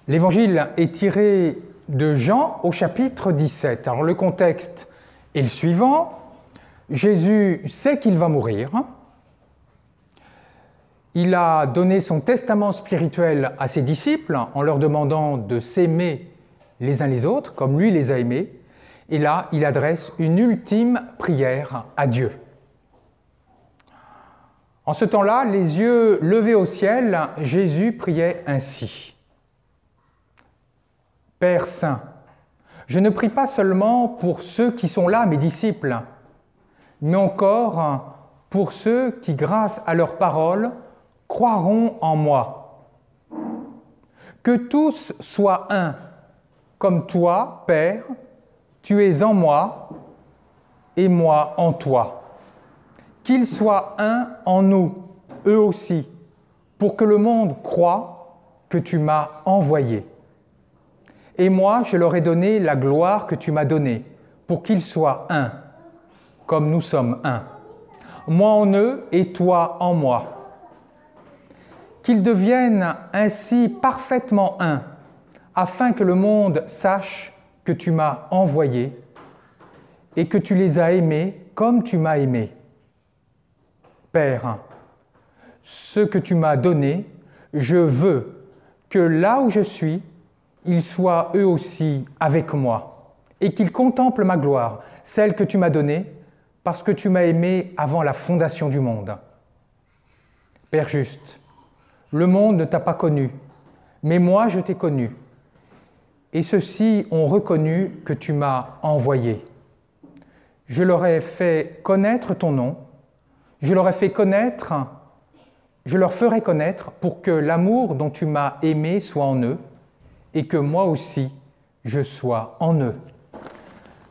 L'évangile est tiré de Jean au chapitre 17. Alors le contexte est le suivant. Jésus sait qu'il va mourir. Il a donné son testament spirituel à ses disciples en leur demandant de s'aimer les uns les autres comme lui les a aimés. Et là, il adresse une ultime prière à Dieu. En ce temps-là, les yeux levés au ciel, Jésus priait ainsi. Père Saint, je ne prie pas seulement pour ceux qui sont là, mes disciples, mais encore pour ceux qui, grâce à leur parole, croiront en moi. Que tous soient un, comme toi, Père, tu es en moi et moi en toi. Qu'ils soient un en nous, eux aussi, pour que le monde croie que tu m'as envoyé. Et moi, je leur ai donné la gloire que tu m'as donnée, pour qu'ils soient un, comme nous sommes un. Moi en eux et toi en moi. Qu'ils deviennent ainsi parfaitement un, afin que le monde sache que tu m'as envoyé et que tu les as aimés comme tu m'as aimé. Père, ce que tu m'as donné, je veux que là où je suis, ils soient eux aussi avec moi et qu'ils contemplent ma gloire, celle que tu m'as donnée, parce que tu m'as aimé avant la fondation du monde. Père juste, le monde ne t'a pas connu, mais moi je t'ai connu, et ceux-ci ont reconnu que tu m'as envoyé. Je leur ai fait connaître ton nom, je leur ferai connaître pour que l'amour dont tu m'as aimé soit en eux, et que moi aussi, je sois en eux.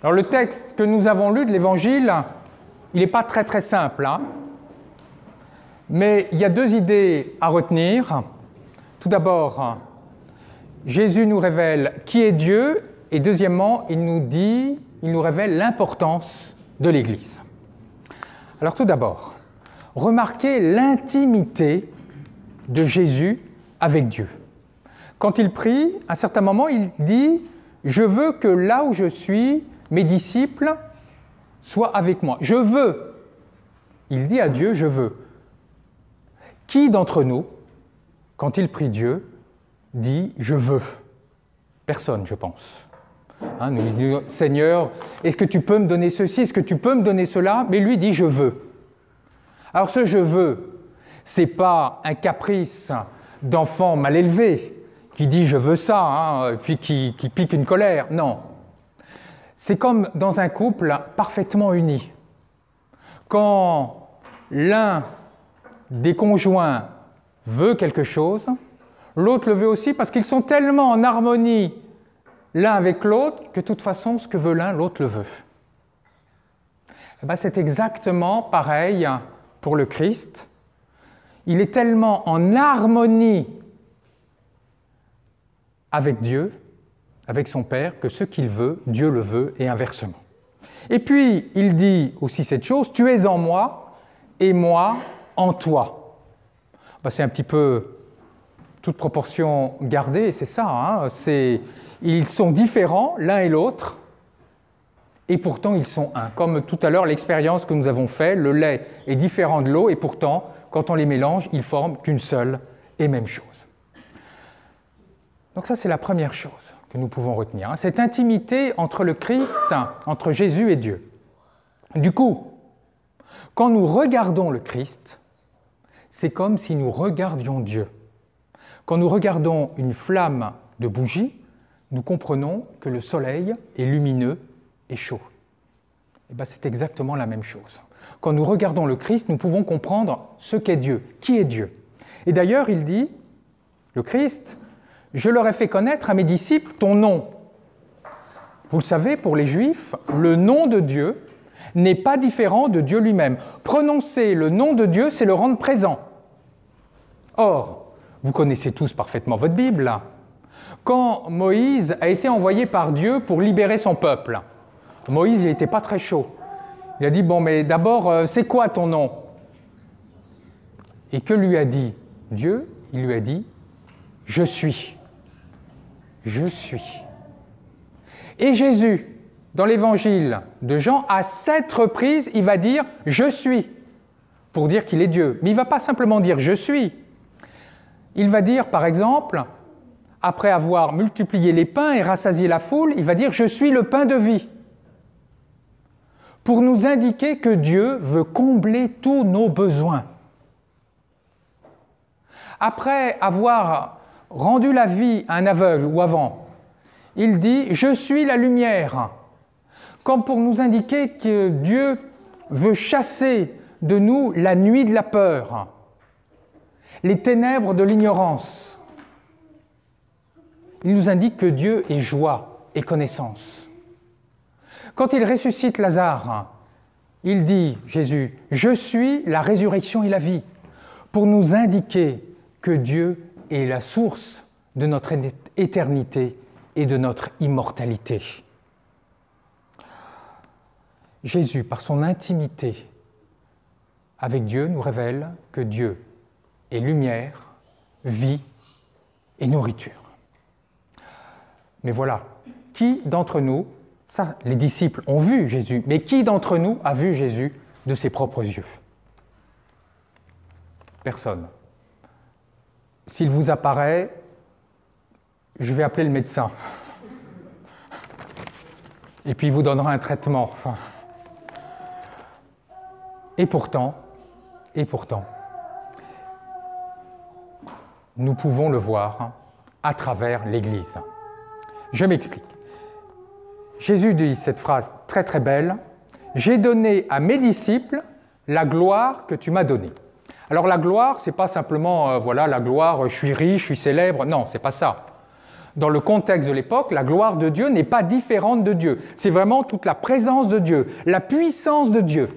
Alors le texte que nous avons lu de l'Évangile, il n'est pas très simple, hein, mais il y a deux idées à retenir. Tout d'abord, Jésus nous révèle qui est Dieu, et deuxièmement, il nous révèle l'importance de l'Église. Alors tout d'abord, remarquez l'intimité de Jésus avec Dieu. Quand il prie, à un certain moment, il dit « Je veux que là où je suis, mes disciples soient avec moi. Je veux. » Il dit à Dieu « Je veux. » Qui d'entre nous, quand il prie Dieu, dit « Je veux » ? Personne, je pense. Hein, nous disons « Seigneur, est-ce que tu peux me donner ceci? Est-ce que tu peux me donner cela ?» Mais lui dit « Je veux. » Alors ce « Je veux », ce n'est pas un caprice d'enfant mal élevé qui dit « je veux ça hein, », puis qui pique une colère. Non. C'est comme dans un couple parfaitement uni. Quand l'un des conjoints veut quelque chose, l'autre le veut aussi parce qu'ils sont tellement en harmonie l'un avec l'autre que de toute façon, ce que veut l'un, l'autre le veut. Et bien, c'est exactement pareil pour le Christ. Il est tellement en harmonie avec Dieu, avec son Père, que ce qu'il veut, Dieu le veut, et inversement. Et puis, il dit aussi cette chose, « Tu es en moi, et moi en toi. » C'est un petit peu toute proportion gardée, c'est ça. Hein, ils sont différents l'un et l'autre, et pourtant ils sont un. Comme tout à l'heure, l'expérience que nous avons faite, le lait est différent de l'eau, et pourtant, quand on les mélange, ils forment qu'une seule et même chose. Donc ça, c'est la première chose que nous pouvons retenir, hein, cette intimité entre le Christ, entre Jésus et Dieu. Du coup, quand nous regardons le Christ, c'est comme si nous regardions Dieu. Quand nous regardons une flamme de bougie, nous comprenons que le soleil est lumineux et chaud. Et bien, c'est exactement la même chose. Quand nous regardons le Christ, nous pouvons comprendre ce qu'est Dieu, qui est Dieu. Et d'ailleurs, il dit, le Christ, « Je leur ai fait connaître à mes disciples ton nom. » Vous le savez, pour les Juifs, le nom de Dieu n'est pas différent de Dieu lui-même. Prononcer le nom de Dieu, c'est le rendre présent. Or, vous connaissez tous parfaitement votre Bible. Quand Moïse a été envoyé par Dieu pour libérer son peuple, Moïse n'était pas très chaud. Il a dit « Bon, mais d'abord, c'est quoi ton nom ?» Et que lui a dit Dieu? Il lui a dit « Je suis ». je suis. Et Jésus, dans l'évangile de Jean, à 7 reprises, il va dire « je suis » pour dire qu'il est Dieu. Mais il ne va pas simplement dire « je suis ». Il va dire, par exemple, après avoir multiplié les pains et rassasié la foule, il va dire « je suis le pain de vie ». Pour nous indiquer que Dieu veut combler tous nos besoins. Après avoir rendu la vie à un aveugle ou avant, il dit « je suis la lumière », comme pour nous indiquer que Dieu veut chasser de nous la nuit de la peur, les ténèbres de l'ignorance. Il nous indique que Dieu est joie et connaissance. Quand il ressuscite Lazare, il dit, Jésus, « je suis la résurrection et la vie », pour nous indiquer que Dieu est la source de notre éternité et de notre immortalité. Jésus, par son intimité avec Dieu, nous révèle que Dieu est lumière, vie et nourriture. Mais voilà, qui d'entre nous, ça, les disciples ont vu Jésus, mais qui d'entre nous a vu Jésus de ses propres yeux? Personne. S'il vous apparaît, je vais appeler le médecin. Et puis il vous donnera un traitement. Et pourtant, nous pouvons le voir à travers l'Église. Je m'explique. Jésus dit cette phrase très très belle, « J'ai donné à mes disciples la gloire que tu m'as donnée. » Alors la gloire, ce n'est pas simplement, voilà, la gloire, je suis riche, je suis célèbre, non, ce n'est pas ça. Dans le contexte de l'époque, la gloire de Dieu n'est pas différente de Dieu. C'est vraiment toute la présence de Dieu, la puissance de Dieu.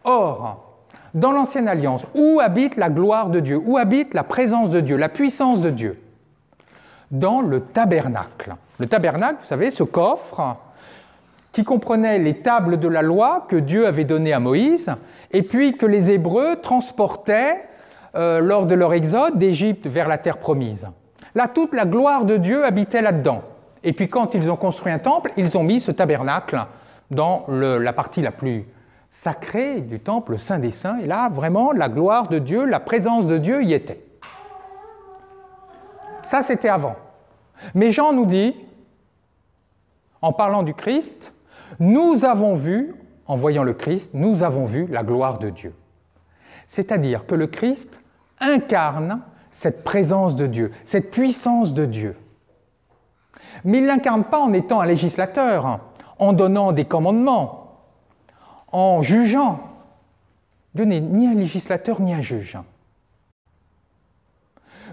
Or, dans l'Ancienne Alliance, où habite la gloire de Dieu? Où habite la présence de Dieu, la puissance de Dieu? Dans le tabernacle. Le tabernacle, vous savez, ce coffre qui comprenait les tables de la loi que Dieu avait données à Moïse et puis que les Hébreux transportaient lors de leur exode d'Égypte vers la terre promise. Là, toute la gloire de Dieu habitait là-dedans. Et puis quand ils ont construit un temple, ils ont mis ce tabernacle dans la partie la plus sacrée du temple, le Saint des Saints. Et là, vraiment, la gloire de Dieu, la présence de Dieu y était. Ça, c'était avant. Mais Jean nous dit, en parlant du Christ, nous avons vu, en voyant le Christ, nous avons vu la gloire de Dieu. C'est-à-dire que le Christ incarne cette présence de Dieu, cette puissance de Dieu. Mais il ne l'incarne pas en étant un législateur, en donnant des commandements, en jugeant. Dieu n'est ni un législateur ni un juge.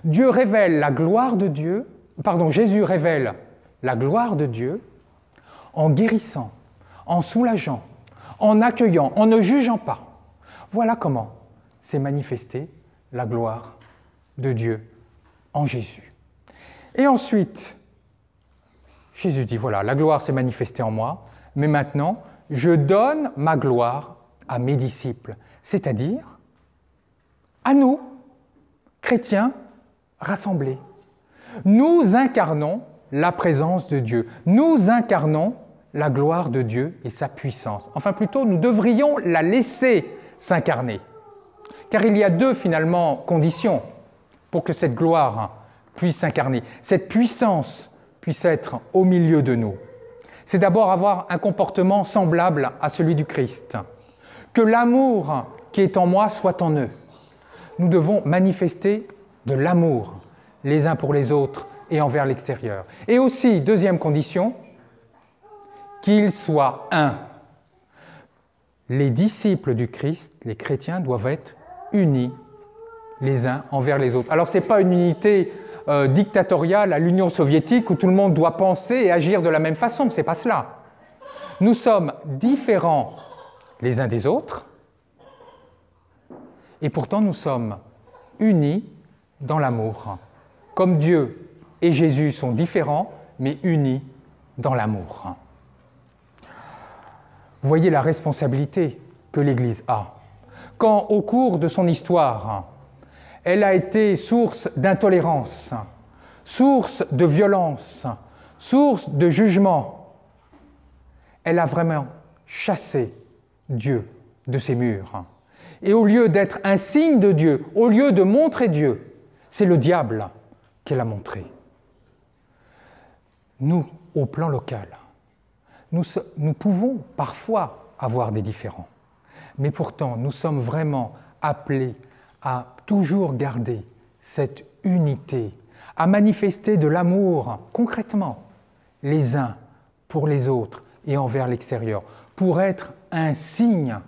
Dieu révèle la gloire de Dieu, Jésus révèle la gloire de Dieu en guérissant, en soulageant, en accueillant, en ne jugeant pas. Voilà comment s'est manifestée la gloire de Dieu en Jésus. Et ensuite, Jésus dit, voilà, la gloire s'est manifestée en moi, mais maintenant, je donne ma gloire à mes disciples, c'est-à-dire à nous, chrétiens rassemblés. Nous incarnons la présence de Dieu. Nous incarnons la gloire de Dieu et sa puissance. Enfin, plutôt, nous devrions la laisser s'incarner. Car il y a deux, finalement, conditions pour que cette gloire puisse s'incarner. Cette puissance puisse être au milieu de nous. C'est d'abord avoir un comportement semblable à celui du Christ. Que l'amour qui est en moi soit en eux. Nous devons manifester de l'amour les uns pour les autres et envers l'extérieur. Et aussi, deuxième condition, qu'ils soient un. Les disciples du Christ, les chrétiens, doivent être unis les uns envers les autres. Alors, ce n'est pas une unité dictatoriale à l'Union soviétique où tout le monde doit penser et agir de la même façon, ce n'est pas cela. Nous sommes différents les uns des autres et pourtant nous sommes unis dans l'amour. Comme Dieu et Jésus sont différents, mais unis dans l'amour. Vous voyez la responsabilité que l'Église a. Quand, au cours de son histoire, elle a été source d'intolérance, source de violence, source de jugement. Elle a vraiment chassé Dieu de ses murs. Et au lieu d'être un signe de Dieu, au lieu de montrer Dieu, c'est le diable qu'elle a montré. Nous, au plan local, nous pouvons parfois avoir des différends, mais pourtant nous sommes vraiment appelés à toujours garder cette unité, à manifester de l'amour concrètement les uns pour les autres et envers l'extérieur, pour être un signe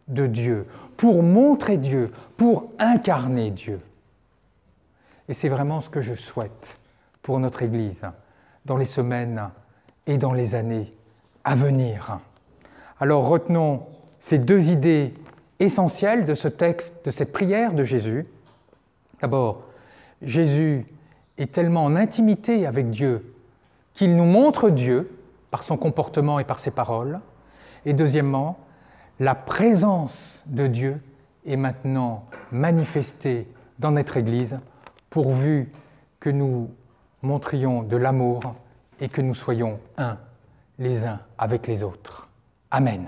de Dieu, pour montrer Dieu, pour incarner Dieu. Et c'est vraiment ce que je souhaite pour notre Église dans les semaines et dans les années à venir. Alors retenons ces deux idées essentielles de ce texte, de cette prière de Jésus. D'abord, Jésus est tellement en intimité avec Dieu qu'il nous montre Dieu par son comportement et par ses paroles. Et deuxièmement, la présence de Dieu est maintenant manifestée dans notre Église pourvu que nous montrions de l'amour et que nous soyons un les uns avec les autres. Amen.